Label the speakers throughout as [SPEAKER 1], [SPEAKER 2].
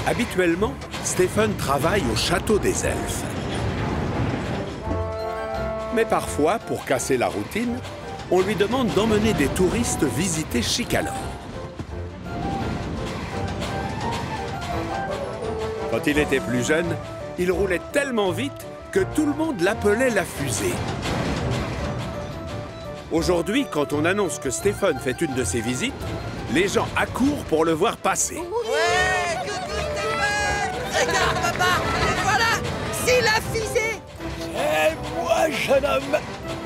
[SPEAKER 1] Habituellement, Stephen travaille au château des elfes. Mais parfois, pour casser la routine, on lui demande d'emmener des touristes visiter Chicalor. Quand il était plus jeune, il roulait tellement vite que tout le monde l'appelait la fusée. Aujourd'hui, quand on annonce que Stephen fait une de ses visites, les gens accourent pour le voir passer.
[SPEAKER 2] Ouais, coucou Stephen! Regarde, papa! Et voilà! C'est la fusée!
[SPEAKER 3] C'est moi, jeune homme!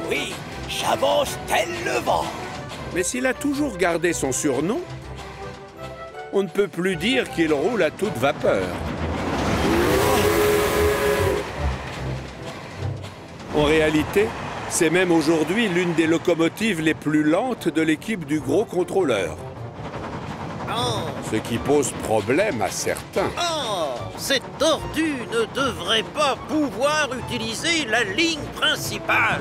[SPEAKER 3] Oui, j'avance tel le vent!
[SPEAKER 1] Mais s'il a toujours gardé son surnom, on ne peut plus dire qu'il roule à toute vapeur. En réalité, c'est même aujourd'hui l'une des locomotives les plus lentes de l'équipe du gros contrôleur.
[SPEAKER 4] Oh,
[SPEAKER 1] Ce qui pose problème à certains.
[SPEAKER 4] oh, cette tortue ne devrait pas pouvoir utiliser la ligne principale.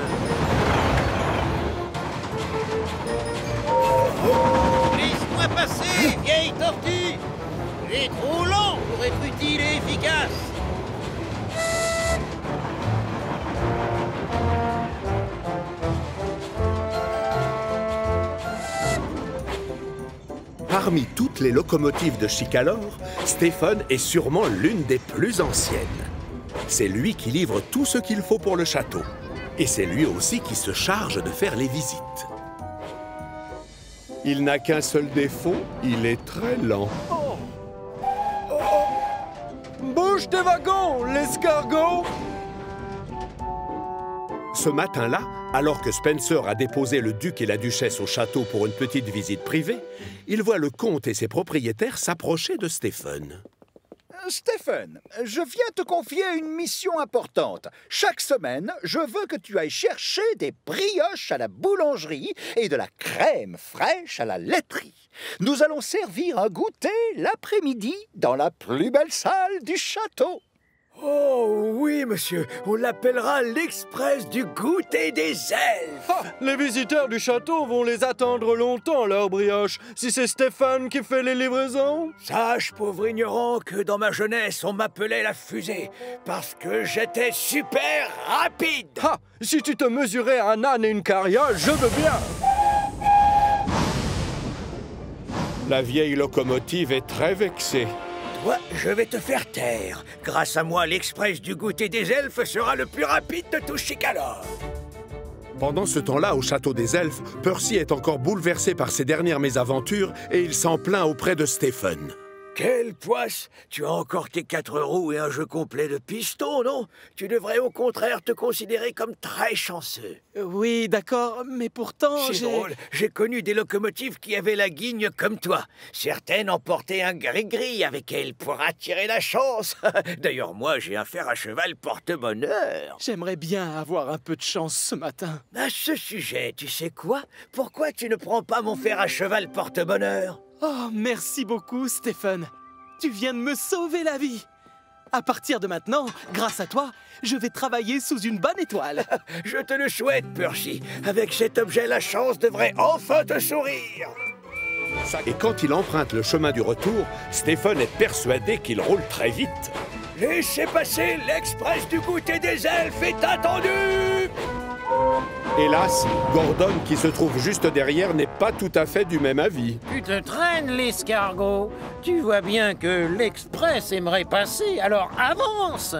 [SPEAKER 4] Laisse-moi passer, vieille tortue. Tu es trop lent pour être utile et efficace.
[SPEAKER 1] Parmi toutes les locomotives de Chicalor, Stephen est sûrement l'une des plus anciennes. C'est lui qui livre tout ce qu'il faut pour le château. Et c'est lui aussi qui se charge de faire les visites. Il n'a qu'un seul défaut, il est très lent.
[SPEAKER 3] Bouge tes wagons, l'escargot!
[SPEAKER 1] Ce matin-là, alors que Spencer a déposé le duc et la duchesse au château pour une petite visite privée, il voit le comte et ses propriétaires s'approcher de Stephen.
[SPEAKER 5] Stephen, je viens te confier une mission importante. Chaque semaine, je veux que tu ailles chercher des brioches à la boulangerie et de la crème fraîche à la laiterie. Nous allons servir un goûter l'après-midi dans la plus belle salle du château.
[SPEAKER 3] Oh oui, monsieur, on l'appellera l'Express du goûter des elfes.
[SPEAKER 6] Ah, les visiteurs du château vont les attendre longtemps, leurs brioches, si c'est Stephen qui fait les livraisons.
[SPEAKER 3] Sache, pauvre ignorant, que dans ma jeunesse, on m'appelait la fusée, parce que j'étais super rapide.
[SPEAKER 6] Ah, si tu te mesurais à un âne et une carriole, je veux bien.
[SPEAKER 1] La vieille locomotive est très vexée.
[SPEAKER 3] Toi, je vais te faire taire. Grâce à moi, l'Express du goûter des elfes sera le plus rapide de tout Chicalor.
[SPEAKER 1] Pendant ce temps-là, au château des elfes, Percy est encore bouleversé par ses dernières mésaventures et il s'en plaint auprès de Stephen.
[SPEAKER 3] Quelle poisse! Tu as encore tes 4 roues et un jeu complet de pistons, non? Tu devrais au contraire te considérer comme très chanceux.
[SPEAKER 6] Oui, d'accord, mais pourtant
[SPEAKER 3] C'est drôle, j'ai connu des locomotives qui avaient la guigne comme toi. Certaines emportaient un gris-gris avec elles pour attirer la chance. D'ailleurs, moi, j'ai un fer à cheval porte-bonheur.
[SPEAKER 6] J'aimerais bien avoir un peu de chance ce matin.
[SPEAKER 3] À ce sujet, tu sais quoi? Pourquoi tu ne prends pas mon fer à cheval porte-bonheur?
[SPEAKER 6] Oh, merci beaucoup, Stephen. Tu viens de me sauver la vie. À partir de maintenant, grâce à toi, je vais travailler sous une bonne étoile.
[SPEAKER 3] Je te le souhaite, Percy. Avec cet objet, la chance devrait enfin te sourire.
[SPEAKER 1] Et quand il emprunte le chemin du retour, Stephen est persuadé qu'il roule très vite.
[SPEAKER 3] Laissez passer, l'Express du goûter des elfes est attendu!
[SPEAKER 1] Hélas, Gordon, qui se trouve juste derrière, n'est pas tout à fait du même avis.
[SPEAKER 4] Tu te traînes, l'escargot. Tu vois bien que l'Express aimerait passer, alors avance.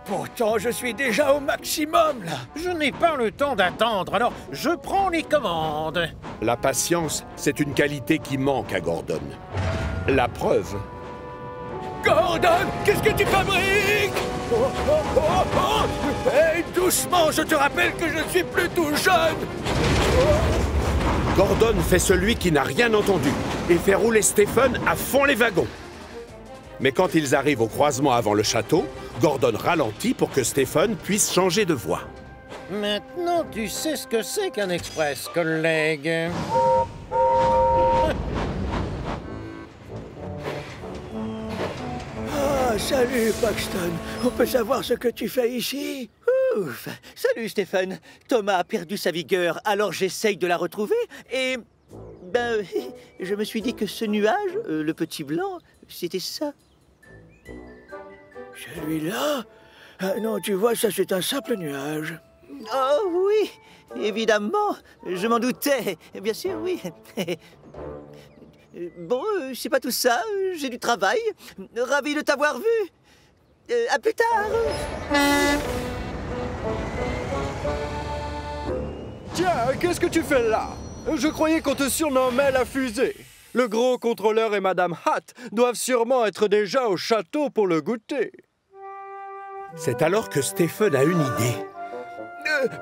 [SPEAKER 3] Pourtant, je suis déjà au maximum, là.
[SPEAKER 4] Je n'ai pas le temps d'attendre, alors je prends les commandes.
[SPEAKER 1] La patience, c'est une qualité qui manque à Gordon. La preuve.
[SPEAKER 3] Gordon, qu'est-ce que tu fabriques? Oh, oh, oh, oh. Hey, doucement, je te rappelle que je suis plus tout jeune.
[SPEAKER 1] Gordon fait celui qui n'a rien entendu et fait rouler Stephen à fond les wagons. Mais quand ils arrivent au croisement avant le château, Gordon ralentit pour que Stephen puisse changer de voie.
[SPEAKER 4] Maintenant, tu sais ce que c'est qu'un express, collègue.
[SPEAKER 3] Ah, salut, Paxton. On peut savoir ce que tu fais ici?
[SPEAKER 2] Ouf. Salut Stephen. Thomas a perdu sa vigueur, alors j'essaye de la retrouver et
[SPEAKER 7] Ben, je me suis dit que ce nuage, le petit blanc, c'était ça.
[SPEAKER 3] Celui-là? Ah non, tu vois, ça c'est un simple nuage.
[SPEAKER 7] Oh oui, évidemment, je m'en doutais. Bien sûr, oui. Bon, c'est pas tout ça, j'ai du travail. Ravi de t'avoir vu. À plus tard.
[SPEAKER 8] Tiens, qu'est-ce que tu fais là? Je croyais qu'on te surnommait la fusée. Le gros contrôleur et Madame Hat doivent sûrement être déjà au château pour le goûter.
[SPEAKER 1] C'est alors que Stephen a une idée.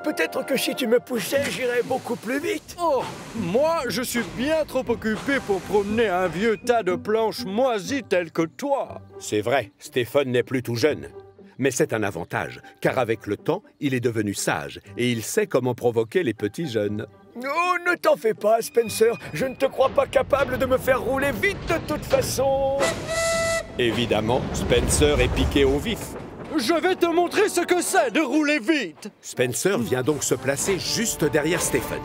[SPEAKER 3] Peut-être que si tu me poussais, j'irais beaucoup plus vite.
[SPEAKER 8] Oh, moi, je suis bien trop occupé pour promener un vieux tas de planches moisies tel que toi.
[SPEAKER 1] C'est vrai, Stephen n'est plus tout jeune. Mais c'est un avantage, car avec le temps, il est devenu sage et il sait comment provoquer les petits jeunes.
[SPEAKER 3] Oh, ne t'en fais pas, Spencer. Je ne te crois pas capable de me faire rouler vite de toute façon.
[SPEAKER 1] Évidemment, Spencer est piqué au vif.
[SPEAKER 8] Je vais te montrer ce que c'est de rouler vite.
[SPEAKER 1] Spencer vient donc se placer juste derrière Stephen.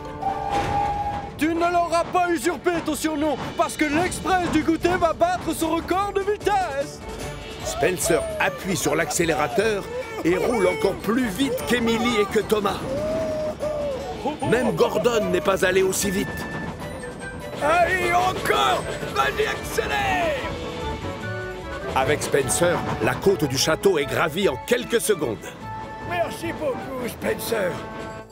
[SPEAKER 8] Tu ne leur as pas usurpé ton surnom, parce que l'Express du goûter va battre son record de vitesse.
[SPEAKER 1] Spencer appuie sur l'accélérateur et roule encore plus vite qu'Emily et que Thomas. Même Gordon n'est pas allé aussi vite.
[SPEAKER 3] Allez, encore! Vas-y, accélère!
[SPEAKER 1] Avec Spencer, la côte du château est gravie en quelques secondes.
[SPEAKER 3] Merci beaucoup, Spencer.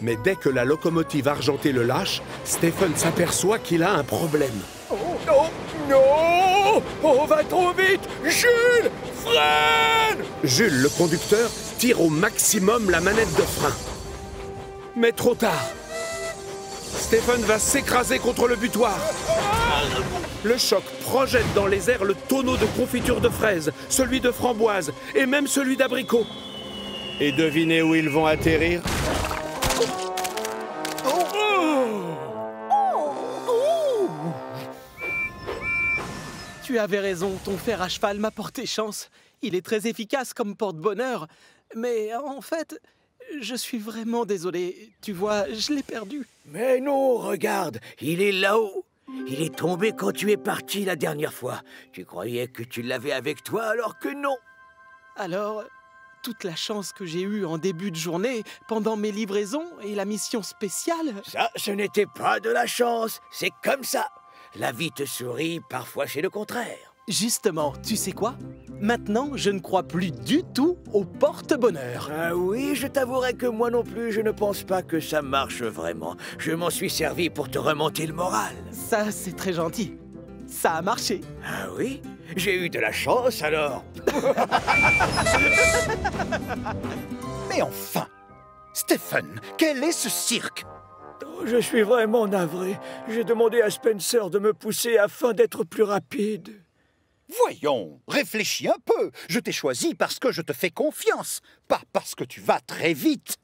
[SPEAKER 1] Mais dès que la locomotive argentée le lâche, Stephen s'aperçoit qu'il a un problème.
[SPEAKER 3] Oh, non, non! On va trop vite! Jules! Freine!
[SPEAKER 1] Jules, le conducteur, tire au maximum la manette de frein. Mais trop tard. Stephen va s'écraser contre le butoir. Le choc projette dans les airs le tonneau de confiture de fraises, celui de framboise et même celui d'abricot. Et devinez où ils vont atterrir?
[SPEAKER 6] Tu avais raison, ton fer à cheval m'a porté chance. Il est très efficace comme porte-bonheur. Mais en fait, je suis vraiment désolé. Tu vois, je l'ai perdu.
[SPEAKER 3] Mais non, regarde, il est là-haut. Il est tombé quand tu es parti la dernière fois. Tu croyais que tu l'avais avec toi alors que non.
[SPEAKER 6] Alors, toute la chance que j'ai eue en début de journée, pendant mes livraisons et la mission spéciale...
[SPEAKER 3] Ça, ce n'était pas de la chance, c'est comme ça. La vie te sourit, parfois c'est le contraire.
[SPEAKER 6] Justement, tu sais quoi? Maintenant, je ne crois plus du tout au porte-bonheur.
[SPEAKER 3] Ah oui, je t'avouerai que moi non plus, je ne pense pas que ça marche vraiment. Je m'en suis servi pour te remonter le moral.
[SPEAKER 6] Ça, c'est très gentil. Ça a marché.
[SPEAKER 3] Ah oui? J'ai eu de la chance alors.
[SPEAKER 5] Mais enfin, Stephen, quel est ce cirque?
[SPEAKER 3] Oh, je suis vraiment navré. J'ai demandé à Spencer de me pousser afin d'être plus rapide.
[SPEAKER 5] Voyons, réfléchis un peu. Je t'ai choisi parce que je te fais confiance, pas parce que tu vas très vite.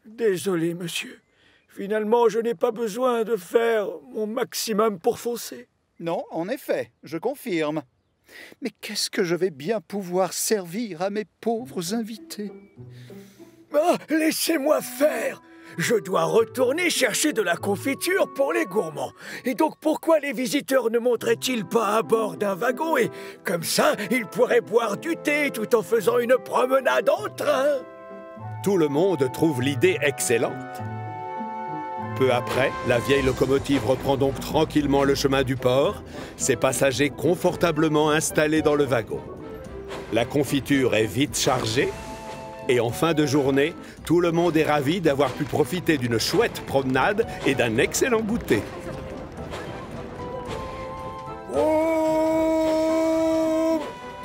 [SPEAKER 3] Désolé, monsieur. Finalement, je n'ai pas besoin de faire mon maximum pour foncer.
[SPEAKER 5] Non, en effet, je confirme. Mais qu'est-ce que je vais bien pouvoir servir à mes pauvres invités?
[SPEAKER 3] Ah, laissez-moi faire! Je dois retourner chercher de la confiture pour les gourmands. Et donc pourquoi les visiteurs ne monteraient-ils pas à bord d'un wagon et comme ça, ils pourraient boire du thé tout en faisant une promenade en train?
[SPEAKER 1] Tout le monde trouve l'idée excellente. Peu après, la vieille locomotive reprend donc tranquillement le chemin du port, ses passagers confortablement installés dans le wagon. La confiture est vite chargée, et en fin de journée, tout le monde est ravi d'avoir pu profiter d'une chouette promenade et d'un excellent goûter.
[SPEAKER 3] Oh,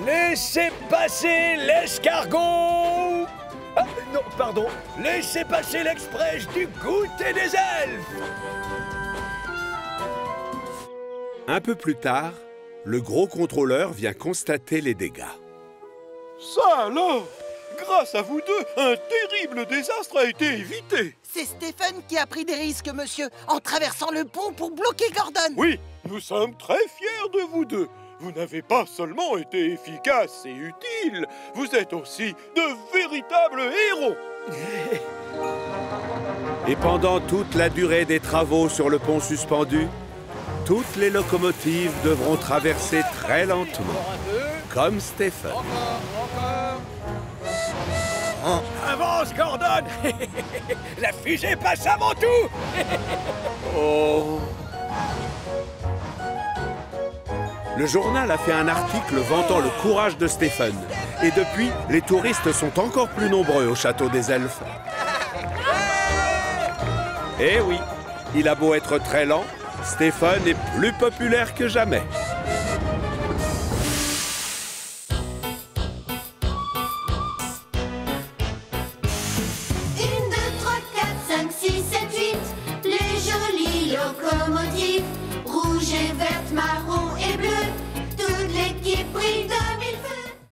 [SPEAKER 3] laissez passer l'escargot! Ah, non, pardon. Laissez passer l'express du goûter des elfes!
[SPEAKER 1] Un peu plus tard, le gros contrôleur vient constater les dégâts.
[SPEAKER 8] Ça alors! Grâce à vous deux, un terrible désastre a été évité.
[SPEAKER 2] C'est Stephen qui a pris des risques, monsieur, en traversant le pont pour bloquer Gordon.
[SPEAKER 8] Oui, nous sommes très fiers de vous deux. Vous n'avez pas seulement été efficaces et utiles, vous êtes aussi de véritables héros.
[SPEAKER 1] Et pendant toute la durée des travaux sur le pont suspendu, Toutes les locomotives devront traverser très lentement, comme Stephen.
[SPEAKER 3] Avance, Gordon. La fusée passe avant tout.
[SPEAKER 1] Oh. Le journal a fait un article vantant le courage de Stephen. Et depuis, les touristes sont encore plus nombreux au château des elfes. Eh oui, il a beau être très lent, Stephen est plus populaire que jamais.